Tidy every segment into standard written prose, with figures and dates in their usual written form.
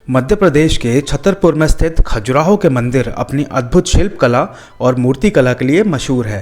मध्य प्रदेश के छतरपुर में स्थित खजुराहो के मंदिर अपनी अद्भुत शिल्प कला और मूर्ति कला के लिए मशहूर है।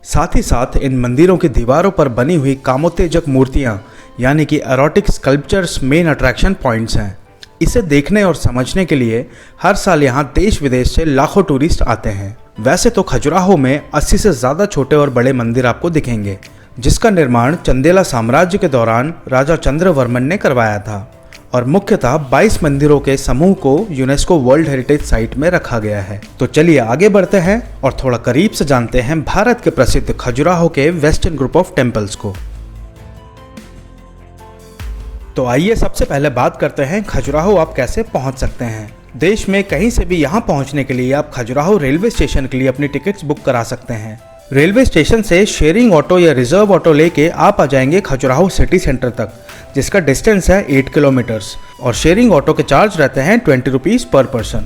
साथ ही साथ इन मंदिरों की दीवारों पर बनी हुई कामोत्तेजक मूर्तियां यानी कि erotic sculptures main attraction points हैं। इसे देखने और समझने के लिए हर साल यहाँ देश विदेश से लाखों टूरिस्ट आते हैं। वैसे तो खजुराहो में 80 से ज़्यादा छोटे और बड़े मंदिर आपको दिखेंगे, जिसका निर्माण चंदेला साम्राज्य के दौरान राजा चंद्रवर्मन ने करवाया था और मुख्यतः 22 मंदिरों के समूह को यूनेस्को वर्ल्ड हेरिटेज साइट में रखा गया है। तो चलिए आगे बढ़ते हैं और थोड़ा करीब से जानते हैं भारत के प्रसिद्ध खजुराहो के वेस्टर्न ग्रुप ऑफ टेम्पल्स को। तो आइए सबसे पहले बात करते हैं खजुराहो आप कैसे पहुंच सकते हैं। देश में कहीं से भी यहां पहुंचने के लिए आप खजुराहो रेलवे स्टेशन के लिए अपनी टिकट्स बुक करा सकते हैं। रेलवे स्टेशन से शेयरिंग ऑटो या रिजर्व ऑटो लेके आप आ जाएंगे खजुराहो सिटी सेंटर तक, जिसका डिस्टेंस है 8 किलोमीटर्स और शेयरिंग ऑटो के चार्ज रहते हैं 20 रुपीज पर पर्सन।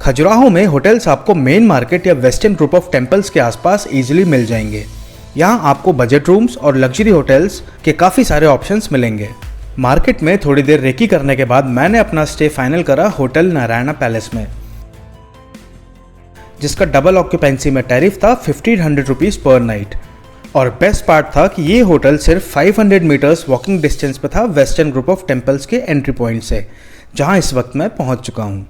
खजुराहो में होटल्स आपको मेन मार्केट या वेस्टर्न ग्रुप ऑफ टेम्पल्स के आसपास इजीली मिल जाएंगे। यहाँ आपको बजट रूम्स और लग्जरी होटल्स के काफ़ी सारे ऑप्शंस मिलेंगे। मार्केट में थोड़ी देर रेकी करने के बाद मैंने अपना स्टे फाइनल करा होटल नारायणा पैलेस में, जिसका डबल ऑक्यूपेंसी में टैरिफ था 1500 रुपीज़ पर नाइट। और बेस्ट पार्ट था कि ये होटल सिर्फ 500 मीटर्स वॉकिंग डिस्टेंस पे था वेस्टर्न ग्रुप ऑफ टेम्पल्स के एंट्री पॉइंट से, जहां इस वक्त मैं पहुंच चुका हूं।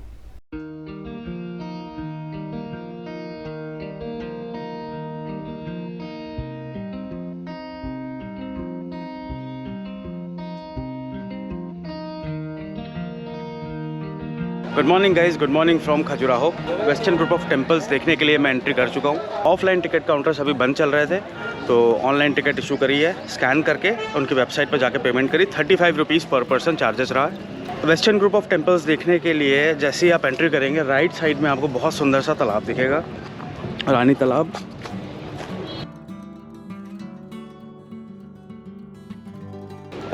Good morning guys, good morning from Khajuraho. Western group of temples देखने के लिए मैं एंट्री कर चुका हूँ। ऑफलाइन टिकट काउंटर्स अभी बंद चल रहे थे, तो ऑनलाइन टिकट इशू करी है। स्कैन करके उनकी वेबसाइट पर जाके पेमेंट करी। 35 रुपीज़ पर पर्सन चार्जेस रहा। वेस्टर्न ग्रुप ऑफ टेम्पल्स देखने के लिए जैसे ही आप एंट्री करेंगे, राइट साइड में आपको बहुत सुंदर सा तालाब दिखेगा, रानी तालाब।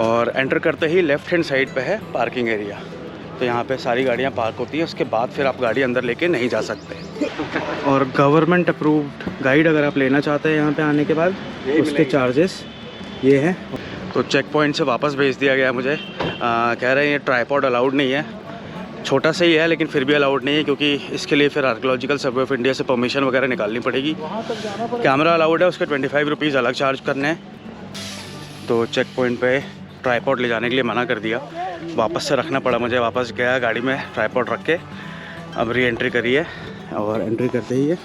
और एंटर करते ही लेफ्ट हैंड साइड पे है पार्किंग एरिया, तो यहाँ पे सारी गाड़ियाँ पार्क होती हैं। उसके बाद फिर आप गाड़ी अंदर लेके नहीं जा सकते। और गवर्नमेंट अप्रूव्ड गाइड अगर आप लेना चाहते हैं यहाँ पे आने के बाद, उसके चार्जेस ये हैं। तो चेक पॉइंट से वापस भेज दिया गया मुझे। कह रहे हैं ये ट्राईपॉड अलाउड नहीं है। छोटा सा ही है लेकिन फिर भी अलाउड नहीं है, क्योंकि इसके लिए फिर आर्कियोलॉजिकल सर्वे ऑफ इंडिया से परमिशन वगैरह निकालनी पड़ेगी। कैमरा अलाउड है, उसके 25 रुपीज़ अलग चार्ज करने हैं। तो चेक पॉइंट पे ट्राईपॉड ले जाने के लिए मना कर दिया, वापस से रखना पड़ा मुझे। वापस गया गाड़ी में ट्राईपॉड रख के, अब री एंट्री करी है। और एंट्री करते ही है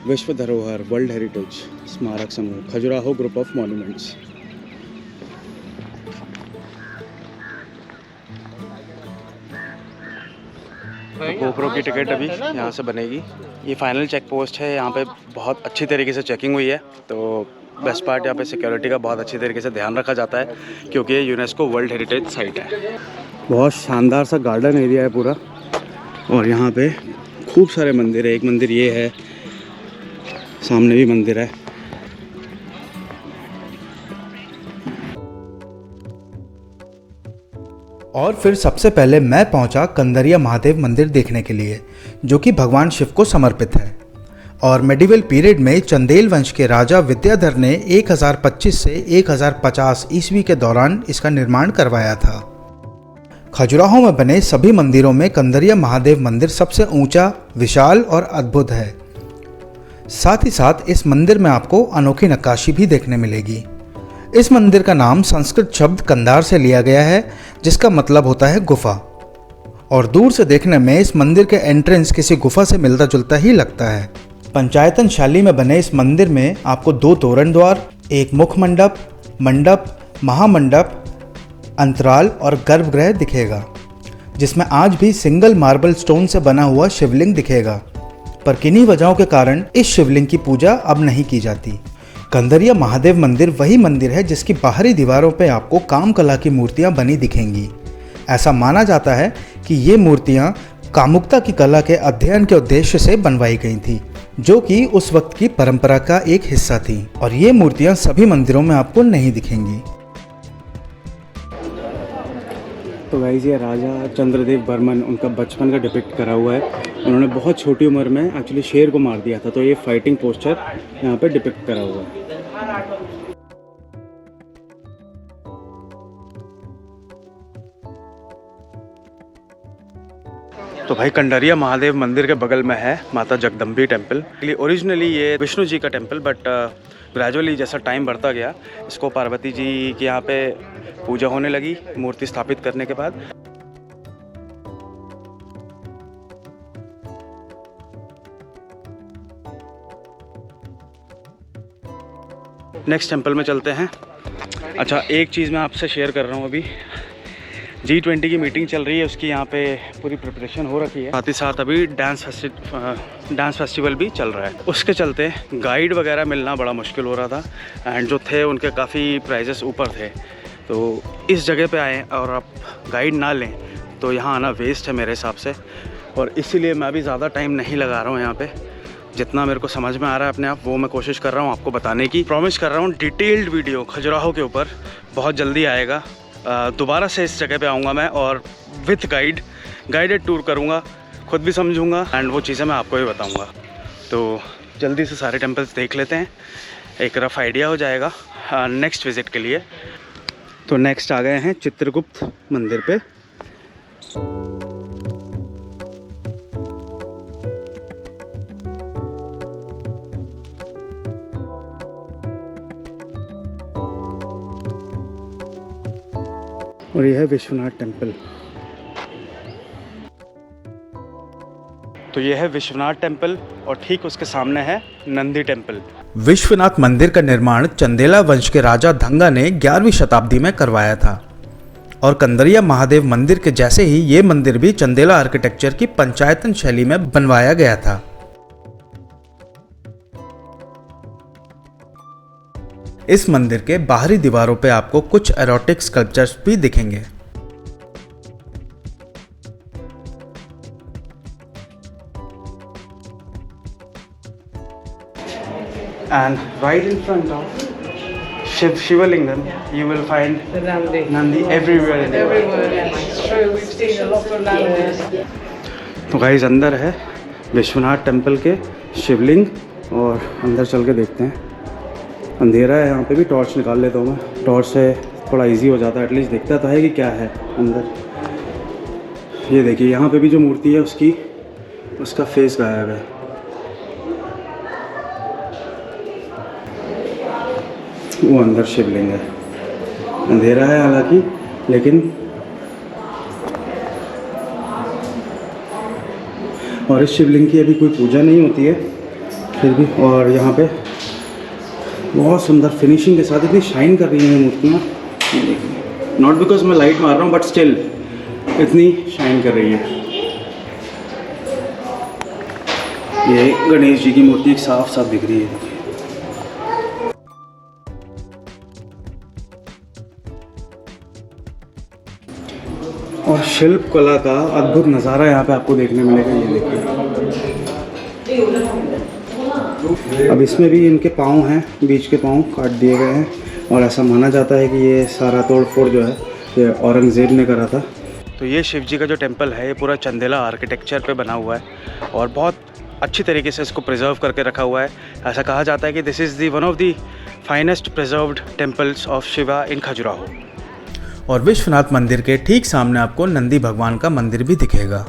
विश्व धरोहर वर्ल्ड हेरिटेज स्मारक समूह Khajuraho group of monuments. GoPro की टिकट अभी यहाँ से बनेगी। ये फाइनल चेक पोस्ट है। यहाँ पे बहुत अच्छी तरीके से चेकिंग हुई है। तो बेस्ट पार्ट यहाँ पे सिक्योरिटी का बहुत अच्छी तरीके से ध्यान रखा जाता है, क्योंकि ये यूनेस्को वर्ल्ड हेरिटेज साइट है। बहुत शानदार सा गार्डन एरिया है पूरा, और यहाँ पे खूब सारे मंदिर है। एक मंदिर ये है, सामने भी मंदिर है। और फिर सबसे पहले मैं पहुंचा कंदरिया महादेव मंदिर देखने के लिए, जो कि भगवान शिव को समर्पित है। और मेडिवल पीरियड में चंदेल वंश के राजा विद्याधर ने 1025 से 1050 ईस्वी के दौरान इसका निर्माण करवाया था। खजुराहो में बने सभी मंदिरों में कंदरिया महादेव मंदिर सबसे ऊंचा, विशाल और अद्भुत है। साथ ही साथ इस मंदिर में आपको अनोखी नक्काशी भी देखने मिलेगी। इस मंदिर का नाम संस्कृत शब्द कंदार से लिया गया है, जिसका मतलब होता है गुफा। और दूर से देखने में इस मंदिर के एंट्रेंस किसी गुफा से मिलता जुलता ही लगता है। पंचायतन शैली में बने इस मंदिर में आपको 2 तोरण द्वार, एक मुख मंडप, मंडप, महामंडप, अंतराल और गर्भगृह दिखेगा, जिसमें आज भी सिंगल मार्बल स्टोन से बना हुआ शिवलिंग दिखेगा। पर किन्हीं वजहों के कारण इस शिवलिंग की पूजा अब नहीं की जाती। कंदरिया महादेव मंदिर वही मंदिर है जिसकी बाहरी दीवारों पर आपको काम कला की मूर्तियां बनी दिखेंगी। ऐसा माना जाता है कि ये मूर्तियां कामुकता की कला के अध्ययन के उद्देश्य से बनवाई गई थी, जो कि उस वक्त की परंपरा का एक हिस्सा थी। और ये मूर्तियां सभी मंदिरों में आपको नहीं दिखेंगी। तो गाइस, ये राजा चंद्रदेव बर्मन, उनका बचपन का डिपिक्ट करा हुआ है। उन्होंने बहुत छोटी उम्र में एक्चुअली शेर को मार दिया था, तो ये फाइटिंग पोस्चर यहाँ पे डिपिक्ट करा हुआ है। तो भाई कंडरिया महादेव मंदिर के बगल में है माता जगदम्बी टेम्पल। ओरिजिनली ये विष्णु जी का टेम्पल, बट ग्रेजुअली जैसा टाइम बढ़ता गया इसको पार्वती जी के यहाँ पे पूजा होने लगी मूर्ति स्थापित करने के बाद। नेक्स्ट टेम्पल में चलते हैं। अच्छा, एक चीज़ मैं आपसे शेयर कर रहा हूँ, अभी G20 की मीटिंग चल रही है, उसकी यहाँ पे पूरी प्रिपरेशन हो रखी है। साथ ही साथ अभी डांस फेस्टिवल भी चल रहा है। उसके चलते गाइड वगैरह मिलना बड़ा मुश्किल हो रहा था एंड जो थे उनके काफ़ी प्राइजेस ऊपर थे। तो इस जगह पे आए और आप गाइड ना लें तो यहाँ आना वेस्ट है मेरे हिसाब से, और इसीलिए मैं भी ज़्यादा टाइम नहीं लगा रहा हूँ यहाँ पर। जितना मेरे को समझ में आ रहा है अपने आप वो मैं कोशिश कर रहा हूँ आपको बताने की। प्रॉमिस कर रहा हूँ डिटेल्ड वीडियो खजुराहो के ऊपर बहुत जल्दी आएगा। दोबारा से इस जगह पे आऊँगा मैं और विथ गाइडेड टूर करूँगा, खुद भी समझूँगा एंड वो चीज़ें मैं आपको भी बताऊँगा। तो जल्दी से सारे टेम्पल्स देख लेते हैं, एक रफ आइडिया हो जाएगा नेक्स्ट विज़िट के लिए। तो नेक्स्ट आ गए हैं चित्रगुप्त मंदिर पे। और यह है विश्वनाथ टेम्पल। तो यह है विश्वनाथ टेम्पल और ठीक उसके सामने है नंदी टेम्पल। विश्वनाथ मंदिर का निर्माण चंदेला वंश के राजा धंगा ने 11वीं शताब्दी में करवाया था और कंदरिया महादेव मंदिर के जैसे ही ये मंदिर भी चंदेला आर्किटेक्चर की पंचायतन शैली में बनवाया गया था। इस मंदिर के बाहरी दीवारों पे आपको कुछ एरोटिक स्कल्पचर्स भी दिखेंगे। And right in front of Shivalingam, you will find Nandi everywhere in the world. It's true, we've seen a lot of Nandis. तो गाइस अंदर है विश्वनाथ टेम्पल के शिवलिंग और अंदर चल के देखते हैं। अंधेरा है यहाँ पे भी, टॉर्च निकाल लेता हूँ मैं। टॉर्च से थोड़ा इजी हो जाता है, एटलीस्ट देखता तो है कि क्या है अंदर। ये देखिए यहाँ पे भी जो मूर्ति है उसका फेस गायब है। वो अंदर शिवलिंग है। अंधेरा है हालांकि, लेकिन और इस शिवलिंग की अभी कोई पूजा नहीं होती है फिर भी। और यहाँ पे बहुत सुंदर फिनिशिंग के साथ इतनी शाइन कर रही हैं मूर्तियाँ। नॉट बिकॉज मैं लाइट मार रहा हूँ, बट स्टिल इतनी शाइन कर रही है। ये गणेश जी की मूर्ति एक साफ साफ दिख रही है। और शिल्प कला का अद्भुत नज़ारा यहाँ पे आपको देखने मिलेगा। ये देखिए, अब इसमें भी इनके पाँव हैं, बीच के पाँव काट दिए गए हैं और ऐसा माना जाता है कि ये सारा तोड़ फोड़ जो है ये औरंगज़ेब ने करा था। तो ये शिव जी का जो टेम्पल है ये पूरा चंदेला आर्किटेक्चर पे बना हुआ है और बहुत अच्छी तरीके से इसको प्रिजर्व करके रखा हुआ है। ऐसा कहा जाता है कि this is the one of the finest preserved temples of Shiva in Khajuraho. और विश्वनाथ मंदिर के ठीक सामने आपको नंदी भगवान का मंदिर भी दिखेगा।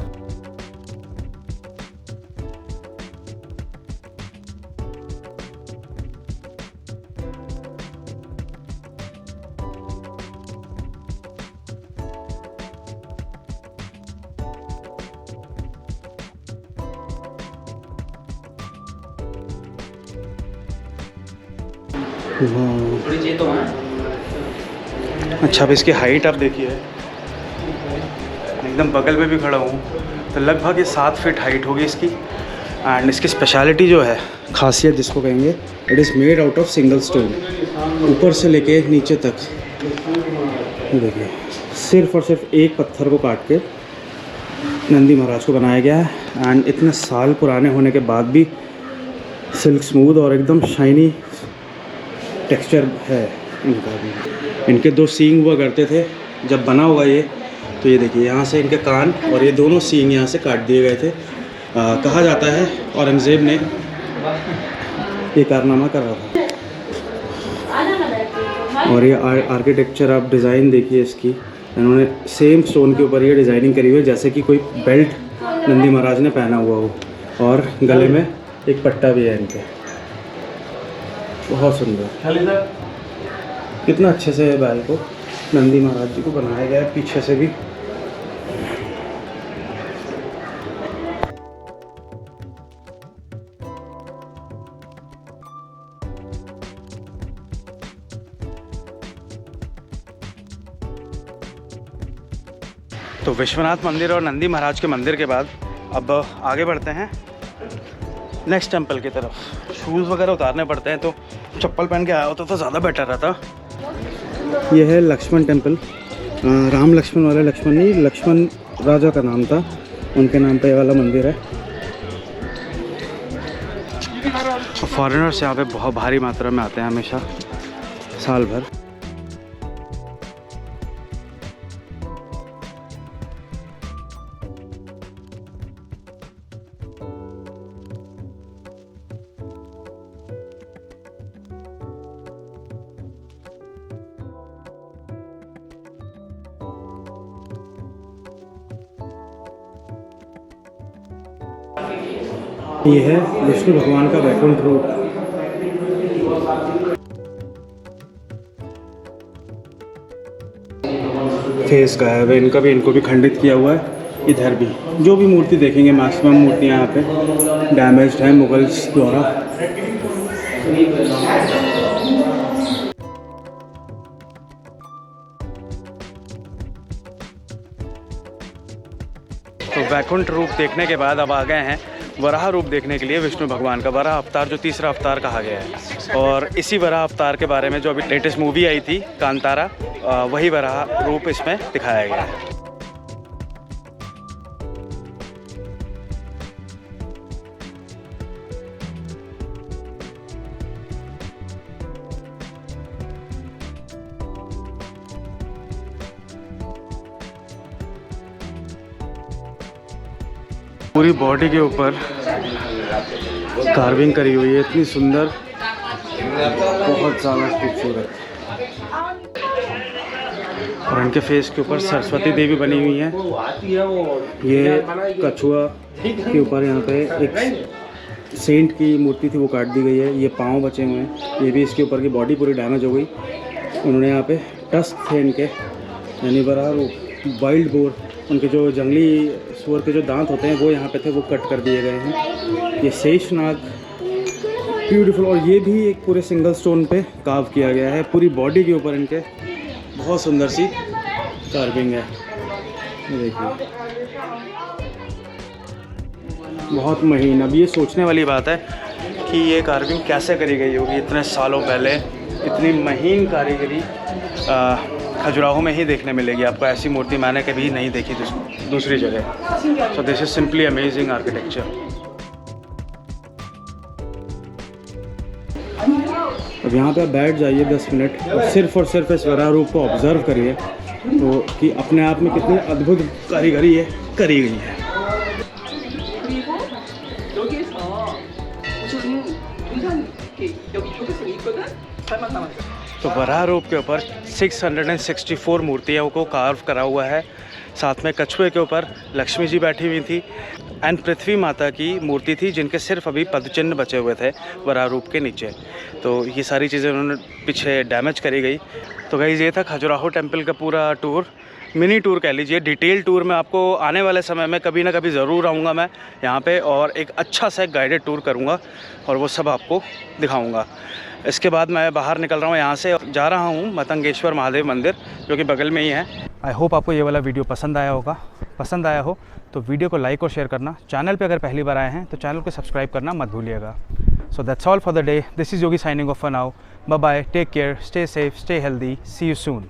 अच्छा, अब इसकी हाइट आप देखिए, एकदम बगल में भी खड़ा हूँ तो लगभग ये 7 फीट हाइट होगी इसकी। एंड इसकी स्पेशलिटी जो है, खासियत जिसको कहेंगे, it is made out of single stone. ऊपर से लेके नीचे तक देखिए सिर्फ और सिर्फ एक पत्थर को काट के नंदी महाराज को बनाया गया है। एंड इतने साल पुराने होने के बाद भी सिल्क स्मूथ और एकदम शाइनी टेक्सचर है इनका भी। इनके 2 सींग हुआ करते थे जब बना हुआ ये, तो ये देखिए यहाँ से इनके कान और ये दोनों सींग यहाँ से काट दिए गए थे। कहा जाता है औरंगज़ेब ने ये कारनामा करा था। और ये आर्किटेक्चर आप डिज़ाइन देखिए इसकी, इन्होंने सेम स्टोन के ऊपर ये डिज़ाइनिंग करी हुई है जैसे कि कोई बेल्ट नंदी महाराज ने पहना हुआ हो, और गले में एक पट्टा भी है इनके। बहुत सुंदर, कितना अच्छे से बैल को नंदी महाराज जी को बनाया गया है, पीछे से भी। तो विश्वनाथ मंदिर और नंदी महाराज के मंदिर के बाद अब आगे बढ़ते हैं नेक्स्ट टेंपल की तरफ। शूज़ वगैरह उतारने पड़ते हैं, तो चप्पल पहन के आया होता तो ज़्यादा बेटर रहता। यह है लक्ष्मण टेंपल। राम लक्ष्मण वाले लक्ष्मण नहीं, लक्ष्मण राजा का नाम था, उनके नाम पे ये वाला मंदिर है। फॉरेनर्स यहाँ पे बहुत भारी मात्रा में आते हैं हमेशा, साल भर। ये है विष्णु भगवान का वैकुंठ रूप। फेस गायब है इनका भी, इनको भी खंडित किया हुआ है। इधर भी जो भी मूर्ति देखेंगे, मैक्सिमम मूर्तियाँ यहाँ पे डैमेज्ड हैं मुगल्स द्वारा। तो वैकुंठ रूप देखने के बाद अब आ गए हैं वराह रूप देखने के लिए विष्णु भगवान का। वराह अवतार जो तीसरा अवतार कहा गया है, और इसी वराह अवतार के बारे में जो अभी लेटेस्ट मूवी आई थी कांतारा, वही वराह रूप इसमें दिखाया गया है। पूरी बॉडी के ऊपर कार्विंग करी हुई है, इतनी सुंदर, बहुत ज़्यादा खूबसूरत। और इनके फेस के ऊपर सरस्वती देवी बनी हुई है। ये कछुआ के ऊपर यहाँ पे एक सेंट की मूर्ति थी, वो काट दी गई है। ये पाँव बचे हुए हैं, ये भी इसके ऊपर की बॉडी पूरी डैमेज हो गई। उन्होंने यहाँ पे टस्क थे इनके, यानी बराबर वाइल्ड बोर, उनके जो जंगली सूअर के जो दांत होते हैं वो यहाँ पे थे, वो कट कर दिए गए हैं। ये शेषनाग ब्यूटीफुल, और ये भी एक पूरे सिंगल स्टोन पे कार्व किया गया है। पूरी बॉडी के ऊपर इनके बहुत सुंदर सी कार्विंग है, ये देखिए, बहुत महीन। अब ये सोचने वाली बात है कि ये कार्विंग कैसे करी गई होगी इतने सालों पहले। इतनी महीन कारीगरी खजुराहो में ही देखने मिलेगी आपको। ऐसी मूर्ति मैंने कभी नहीं देखी दूसरी जगह। So this is simply amazing architecture. अब यहाँ पे आप बैठ जाइए 10 मिनट और सिर्फ इस वराह रूप को ऑब्जर्व करिए, तो कि अपने आप में कितनी अद्भुत कारीगरी है करी गई है। तो वराह रूप के ऊपर 664 मूर्तियों को कार्व करा हुआ है। साथ में कछुए के ऊपर लक्ष्मी जी बैठी हुई थी, एंड पृथ्वी माता की मूर्ति थी, जिनके सिर्फ अभी पदचिन्ह बचे हुए थे वराह रूप के नीचे। तो ये सारी चीज़ें उन्होंने पीछे डैमेज करी गई। तो गाइस, ये था खजुराहो टेम्पल का पूरा टूर, मिनी टूर कह लीजिए। डिटेल टूर में आपको आने वाले समय में कभी ना कभी ज़रूर आऊँगा मैं यहाँ पे, और एक अच्छा सा गाइडेड टूर करूँगा और वो सब आपको दिखाऊँगा। इसके बाद मैं बाहर निकल रहा हूँ यहाँ से, और जा रहा हूँ मतंगेश्वर महादेव मंदिर, जो कि बगल में ही है। आई होप आपको ये वाला वीडियो पसंद आया होगा। पसंद आया हो तो वीडियो को लाइक और शेयर करना। चैनल पे अगर पहली बार आए हैं तो चैनल को सब्सक्राइब करना मत भूलिएगा। So that's all for the day. This is Yogi signing off for now. Bye bye, take care, stay safe, stay healthy, see you soon.